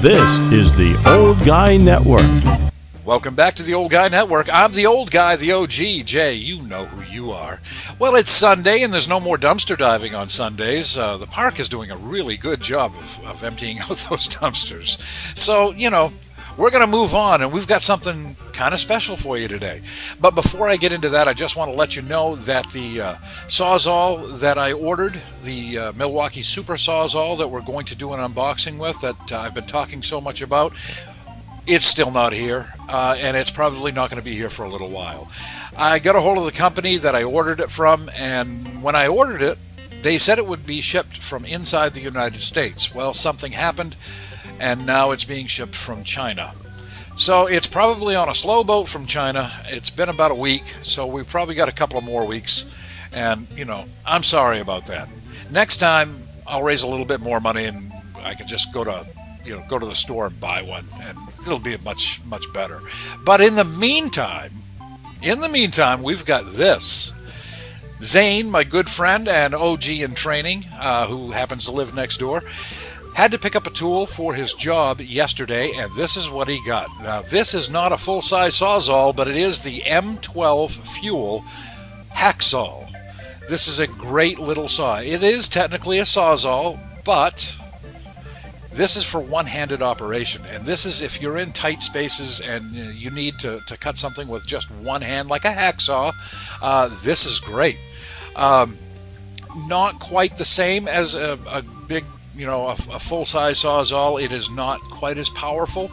This is the Old Guy Network. Welcome back to the Old Guy Network. I'm the old guy, the OG. Jay, you know who you are. Well, it's Sunday, and there's no more dumpster diving on Sundays. The park is doing a really good job of emptying out those dumpsters. So, we're going to move on, and we've got something kind of special for you today. But before I get into that, I just want to let you know that the Sawzall that I ordered, the Milwaukee Super Sawzall that we're going to do an unboxing with, that I've been talking so much about, it's still not here, and it's probably not going to be here for a little while. I got a hold of the company that I ordered it from, and when I ordered it, they said it would be shipped from inside the United States. Well, something happened, and now it's being shipped from China. So it's probably on a slow boat from China. It's been about a week, so we've probably got a couple of more weeks, and, I'm sorry about that. Next time, I'll raise a little bit more money, and I can just go to the store and buy one, and it'll be much, much better. But in the meantime, we've got this. Zane, my good friend and OG in training, who happens to live next door, had to pick up a tool for his job yesterday, and this is what he got. Now, this is not a full-size Sawzall, but it is the M12 Fuel Hackzall. This is a great little saw. It is technically a Sawzall, but this is for one-handed operation, and this is if you're in tight spaces and you need to cut something with just one hand, like a hacksaw. This is great. Not quite the same as a big, a full-size Sawzall. It is not quite as powerful,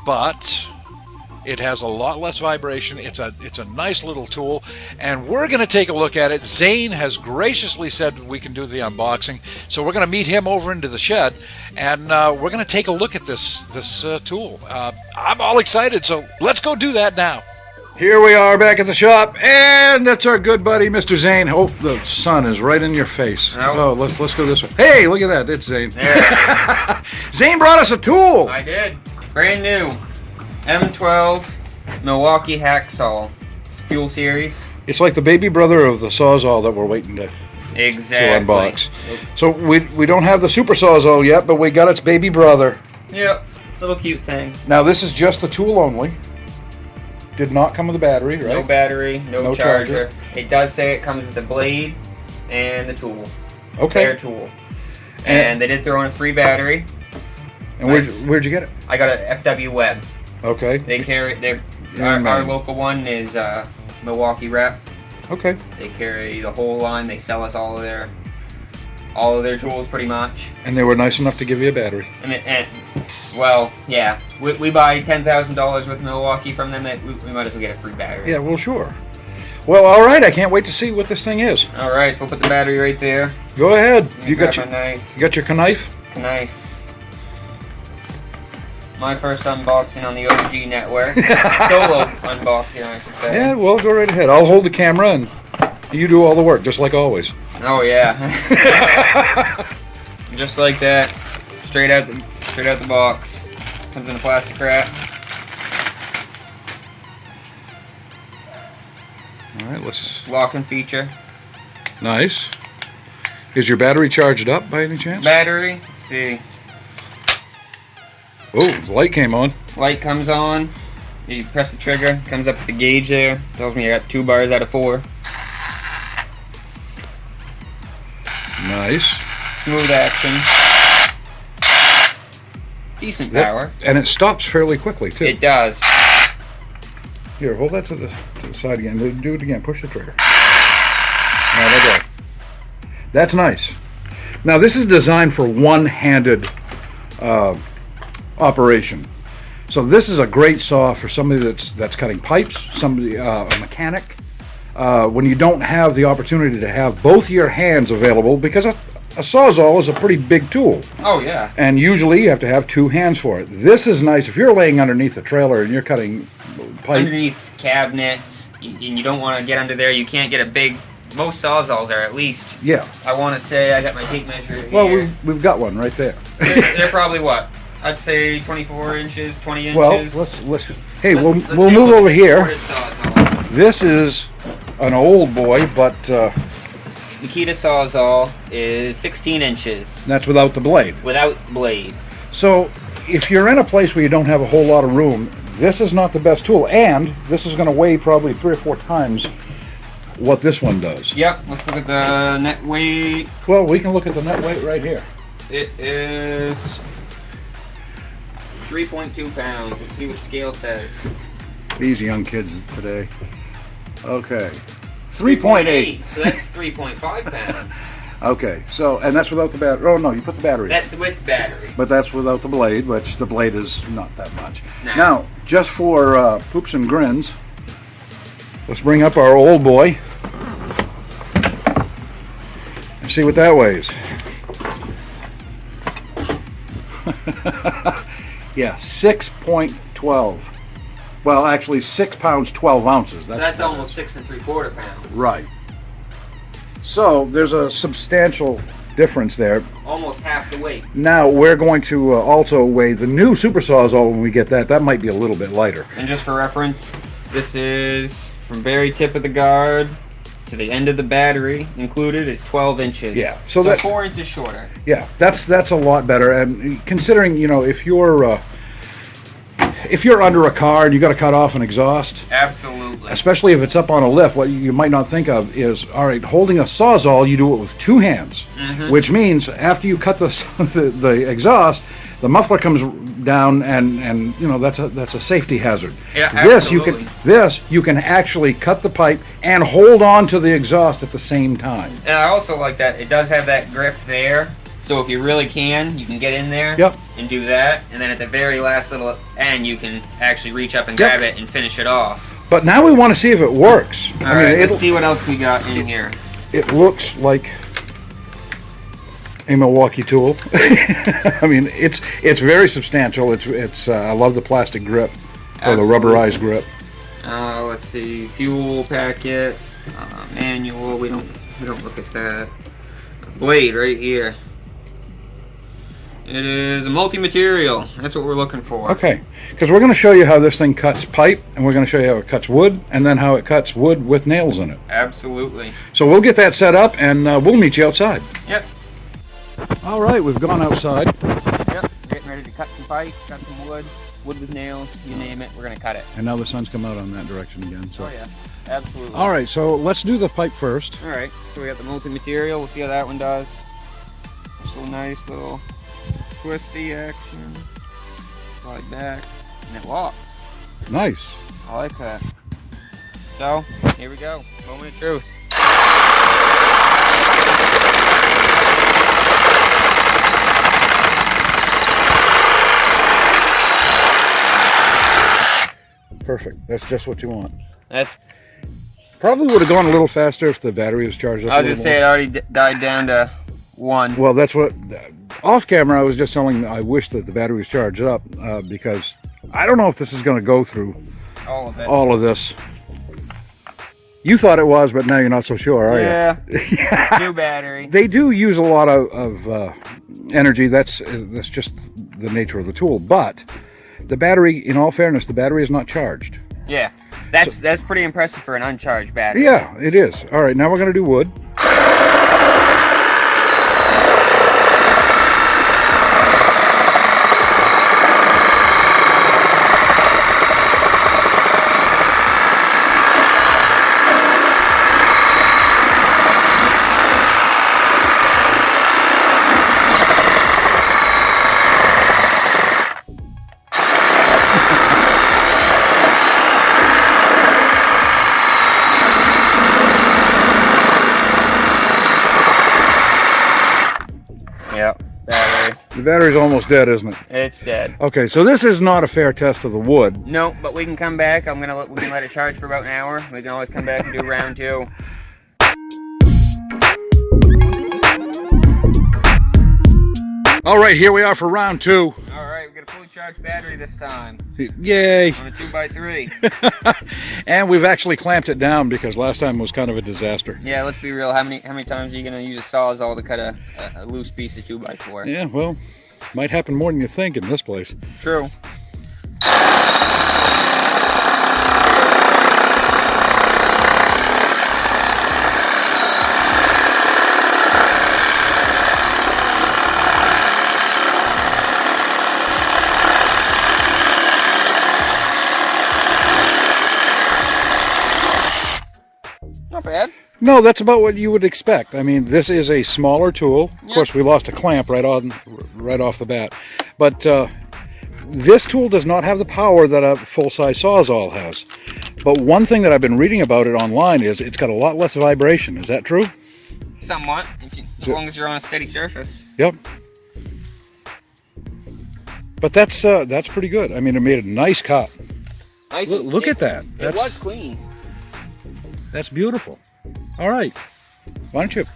but it has a lot less vibration. It's a nice little tool, and we're going to take a look at it. Zane has graciously said we can do the unboxing, so we're going to meet him over into the shed, and we're going to take a look at this tool. I'm all excited, so let's go do that now. Here we are back at the shop, and that's our good buddy, Mr. Zane. Oh, the sun is right in your face. Oh, let's go this way. Hey, look at that. It's Zane. There. Zane brought us a tool. I did. Brand new. M12 Milwaukee Hackzall. It's Fuel Series. It's like the baby brother of the Sawzall that we're waiting to unbox. So we don't have the Super Sawzall yet, but we got its baby brother. Yep. Little cute thing. Now, this is just the tool only. Did not come with a battery, right? No battery, no charger. It does say it comes with the blade and the tool. Okay. Their tool. And they did throw in a free battery. And where'd you get it? I got an FW Web. Okay. They carry our local one is Milwaukee Rep. Okay. They carry the whole line. They sell us all of their tools pretty much. And they were nice enough to give you a battery. Well, yeah. We buy $10,000 worth of Milwaukee from them. That we might as well get a free battery. Yeah, well, sure. Well, all right. I can't wait to see what this thing is. All right, so we'll put the battery right there. Go ahead. You grab got your knife. You got your knife? Knife. My first unboxing on the OG network. Solo unboxing, I should say. Yeah, well, go right ahead. I'll hold the camera and you do all the work, just like always. Oh yeah. Just like that. Straight out the box. Comes in a plastic wrap. All right, let's. Locking feature. Nice. Is your battery charged up by any chance? Battery. Let's see. Oh, the light came on. Light comes on. You press the trigger. Comes up with the gauge there. Tells me I got 2 bars out of 4. Nice. Smooth action. Decent power. And it stops fairly quickly too. It does. Here, hold that to the side again. Do it again. Push the trigger. Now there go. That's nice. Now this is designed for one-handed operation. So this is a great saw for somebody that's cutting pipes, somebody a mechanic. When you don't have the opportunity to have both your hands available, because a Sawzall is a pretty big tool. Oh yeah. And usually you have to have 2 hands for it. This is nice if you're laying underneath a trailer and you're cutting pipe. Underneath cabinets, and you don't want to get under there. You can't get a big. Most Sawzalls are at least. Yeah. I want to say I got my tape measure here. Well, we've got one right there. They're probably what? I'd say 24 inches, 20 inches. Well, let's hey, we'll move over here. This is an old boy, but Makita Sawzall is 16 inches. That's without the blade. Without blade. So if you're in a place where you don't have a whole lot of room, this is not the best tool, and this is going to weigh probably 3 or 4 times what this one does. Yep, let's look at the net weight. Well, we can look at the net weight right here. It is 3.2 pounds. Let's see what scale says. These young kids today. Okay. 3.8. So that's 3.5 pounds. Okay, so, and that's without the battery. Oh, no, you put the battery in. That's with battery. But that's without the blade, which the blade is not that much. No. Now, just for poops and grins, let's bring up our old boy and see what that weighs. Yeah, 6.12. Well, actually 6 pounds, 12 ounces. That's almost 6 3/4 pounds. Right. So there's a substantial difference there. Almost half the weight. Now we're going to also weigh the new Super Sawzall when we get that. That might be a little bit lighter. And just for reference, this is from very tip of the guard to the end of the battery included is 12 inches. Yeah. So that, 4 inches shorter. Yeah, that's a lot better. And considering, you know, if you're under a car and you got to cut off an exhaust, Absolutely. especially if it's up on a lift, what you might not think of is, all right, holding a Sawzall, you do it with 2 hands, which means after you cut the exhaust, the muffler comes down, and you know that's a safety hazard. Yeah, absolutely. This you can actually cut the pipe and hold on to the exhaust at the same time. And I also like that it does have that grip there. So if you really can, you can get in there and do that, and then at the very last little end, you can actually reach up and grab it and finish it off. But now we want to see if it works. All right, let's see what else we got in here. It looks like a Milwaukee tool. I mean, it's very substantial. It's I love the plastic grip or the rubberized grip. Let's see, fuel packet, manual. We don't look at that. Blade right here. It is a multi-material. That's what we're looking for. Okay, because we're going to show you how this thing cuts pipe, and we're going to show you how it cuts wood, and then how it cuts wood with nails in it. Absolutely. So we'll get that set up, and we'll meet you outside. Yep. All right, we've gone outside. Yep, getting ready to cut some pipe, cut some wood with nails, you name it, we're going to cut it. And now the sun's come out on that direction again. So. Oh yeah, absolutely. All right, so let's do the pipe first. All right, so we got the multi-material. We'll see how that one does. Just a nice little twisty action. Slide back, and it locks. Nice. I like that. So, here we go. Moment of truth. Perfect. That's just what you want. That's probably would have gone a little faster if the battery was charged up. I was just saying it already died down to 1. Well, that's what. Off camera, I was just telling. I wish that the battery was charged up because I don't know if this is going to go through all of it. All of this. You thought it was, but now you're not so sure, are you? Yeah. New battery. They do use a lot of energy. That's just the nature of the tool. But the battery, in all fairness, the battery is not charged. Yeah. That's pretty impressive for an uncharged battery. Yeah, it is. All right, now we're going to do wood. The battery's almost dead, isn't it? It's dead. Okay, so this is not a fair test of the wood. No, but we can come back. We can let it charge for about an hour. We can always come back and do round 2. All right, here we are for round 2. All right, we got a fully charged battery this time. Yay! On a 2x3. And we've actually clamped it down because last time was kind of a disaster. Yeah, let's be real. How many times are you gonna use a Sawzall to cut a loose piece of 2x4? Yeah, well, might happen more than you think in this place. True. No, that's about what you would expect. I mean, this is a smaller tool. Of course, we lost a clamp right off the bat. But this tool does not have the power that a full-size Sawzall has. But one thing that I've been reading about it online is it's got a lot less vibration. Is that true? Somewhat, as long as you're on a steady surface. Yep. But that's pretty good. I mean, it made a nice cut. Nice. Look at that. It was clean. That's beautiful. All right. Why don't you,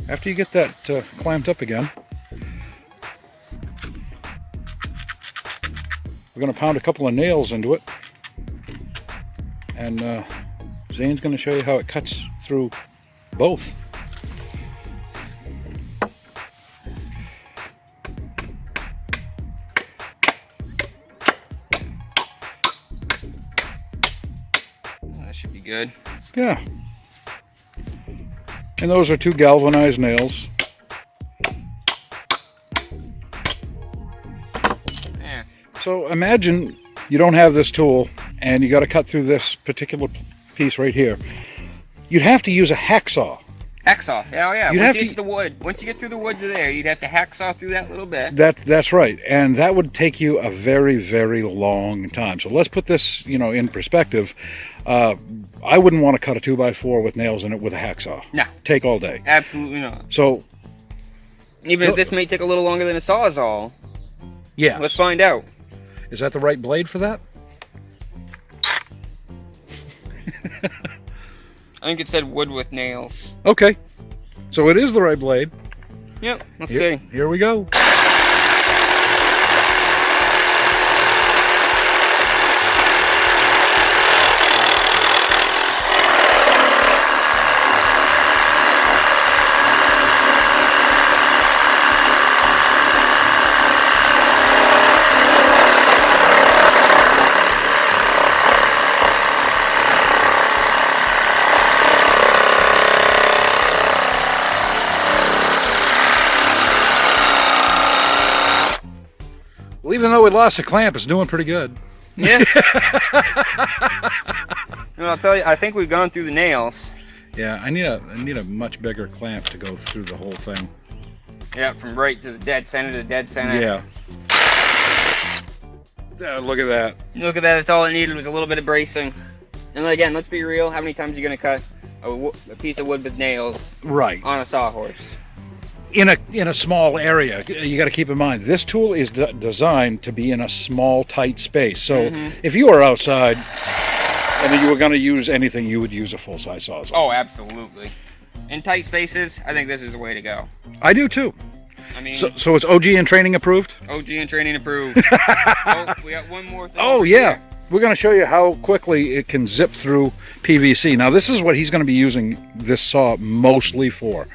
after you get that clamped up again, we're going to pound a couple of nails into it. And Zane's going to show you how it cuts through both. That should be good. Yeah. And those are 2 galvanized nails. Yeah. So imagine you don't have this tool and you got to cut through this particular piece right here. You'd have to use a hacksaw. Hacksaw. Oh yeah. You'd Once have you get to- to the wood, once you get through the wood to there, you'd have to hacksaw through that little bit. That's right. And that would take you a very, very long time. So let's put this, in perspective. I wouldn't want to cut a 2x4 with nails in it with a hacksaw. No. Take all day. Absolutely not. So, Even if this may take a little longer than a Sawzall, yeah. let's find out. Is that the right blade for that? I think it said wood with nails. Okay. So it is the right blade. Yep. Let's see. Here we go. Well, even though we lost a clamp, it's doing pretty good. Yeah. Well, I'll tell you, I think we've gone through the nails. Yeah, I need a much bigger clamp to go through the whole thing. Yeah, from right to the dead center to the dead center. Yeah. Look at that. Look at that. That's all it needed was a little bit of bracing. And again, let's be real. How many times are you going to cut a piece of wood with nails Right. on a sawhorse? In a small area, you got to keep in mind this tool is designed to be in a small, tight space. So if you were outside and you were going to use anything, you would use a full-size Sawzall. Oh, absolutely. In tight spaces, I think this is the way to go. I do too. I mean, So it's OG and training approved? OG and training approved. Oh, we got one more thing. Oh over yeah. here. We're going to show you how quickly it can zip through PVC. Now this is what he's going to be using this saw mostly for.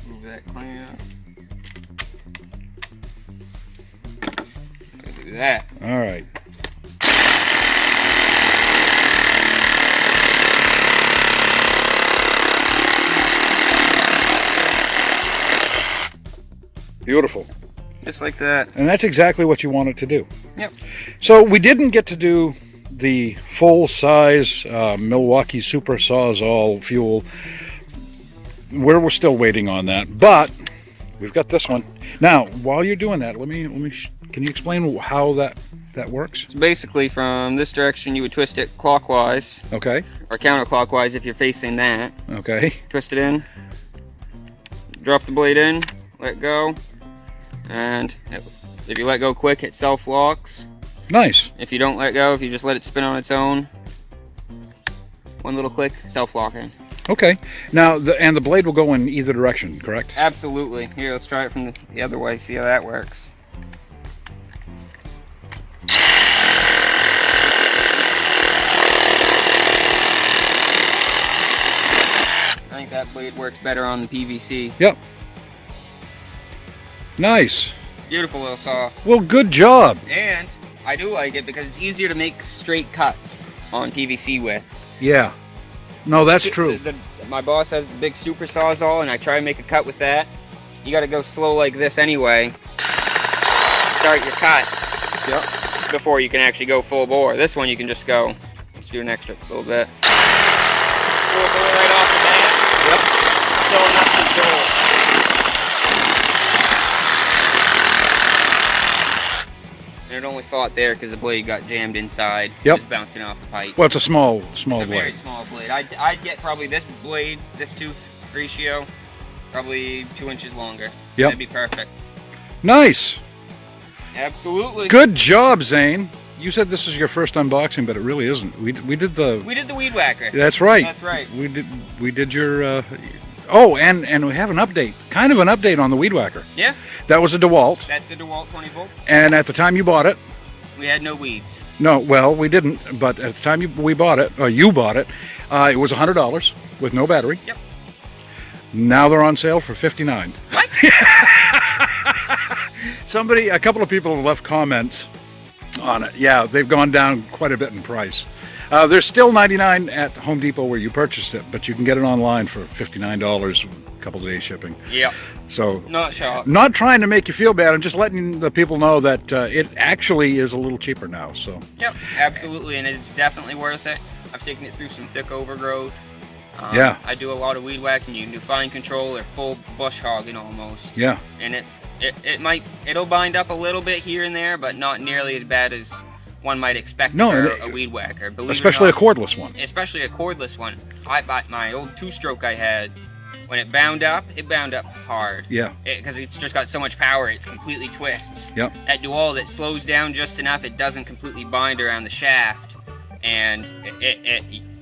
Move that clamp. Do that. All right. Beautiful. Just like that. And that's exactly what you want it to do. Yep. So we didn't get to do the full-size Milwaukee Super Sawzall fuel. We're still waiting on that, but we've got this one. Now, while you're doing that, can you explain how that works? So basically, from this direction, you would twist it clockwise, Okay. or counterclockwise if you're facing that. Okay. Twist it in. Drop the blade in. Let go. And if you let go quick, it self-locks. Nice. If you don't let go, if you just let it spin on its own, one little click, self-locking. Okay. Now, the blade will go in either direction, correct? Absolutely. Here, let's try it from the other way, see how that works. I think that blade works better on the PVC. Yep. Nice. Beautiful little saw. Well, good job. And I do like it because it's easier to make straight cuts on PVC with. Yeah. No, that's true. My boss has a big super sawzall, and I try to make a cut with that. You got to go slow like this anyway. Start your cut. Yep. Before you can actually go full bore. This one you can just go. Let's do an extra little bit. 4-bore right off the bat. Yep. Still enough control. And it only fought there because the blade got jammed inside. Yep. Just bouncing off the pipe. Well, it's a small It's a very blade. small blade. I'd get probably this blade, this tooth ratio, probably 2 inches longer. Yep. That'd be perfect. Nice. Absolutely. Good job, Zane. You said this is your first unboxing, but it really isn't. We did the. We did the weed whacker. That's right. That's right. We did your. Oh, and we have an update. Kind of an update on the weed whacker. Yeah. That was a DeWalt. That's a DeWalt 20 volt. And at the time you bought it. We had no weeds. No, well, we didn't. But at the time we bought it, or you bought it, it was $100 with no battery. Yep. Now they're on sale for $59. What? A couple of people have left comments on it. Yeah, they've gone down quite a bit in price. There's still $99 at Home Depot where you purchased it, but you can get it online for $59, a couple of days shipping. Yep. So Not shocked. not trying to make you feel bad. I'm just letting the people know that it actually is a little cheaper now. So Yep, absolutely, and it's definitely worth it. I've taken it through some thick overgrowth. Yeah. I do a lot of weed whacking. You can do fine control or full bush hogging almost. yeah, And it'll bind up a little bit here and there, but not nearly as bad as one might expect for a weed whacker. especially a cordless one. Especially a cordless one. My old two-stroke I had, when it bound up hard. Yeah. Because it's just got so much power, it completely twists. Yep. That DeWalt, it slows down just enough, it doesn't completely bind around the shaft, and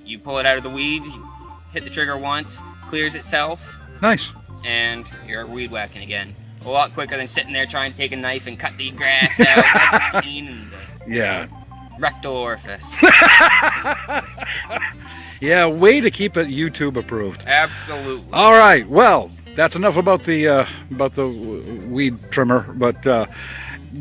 you pull it out of the weeds, you hit the trigger once, clears itself, Nice. and you're weed whacking again. A lot quicker than sitting there trying to take a knife and cut the grass out. That's a pain in the Yeah. rectal orifice. Yeah, way to keep it YouTube approved. Absolutely. All right. Well, that's enough about the weed trimmer, but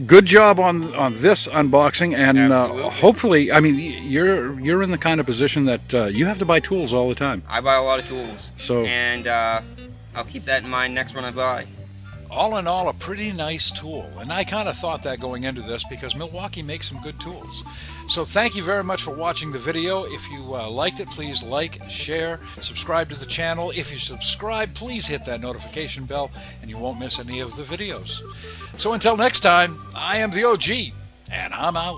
good job on this unboxing, and Absolutely. hopefully, I mean, you're in the kind of position that you have to buy tools all the time. I buy a lot of tools. So- And I'll keep that in mind next one I buy. All in all, a pretty nice tool, and I kind of thought that going into this because Milwaukee makes some good tools. So thank you very much for watching the video. If you liked it, please like, share, subscribe to the channel. If you subscribe, please hit that notification bell and you won't miss any of the videos. So until next time, I am the OG, and I'm out.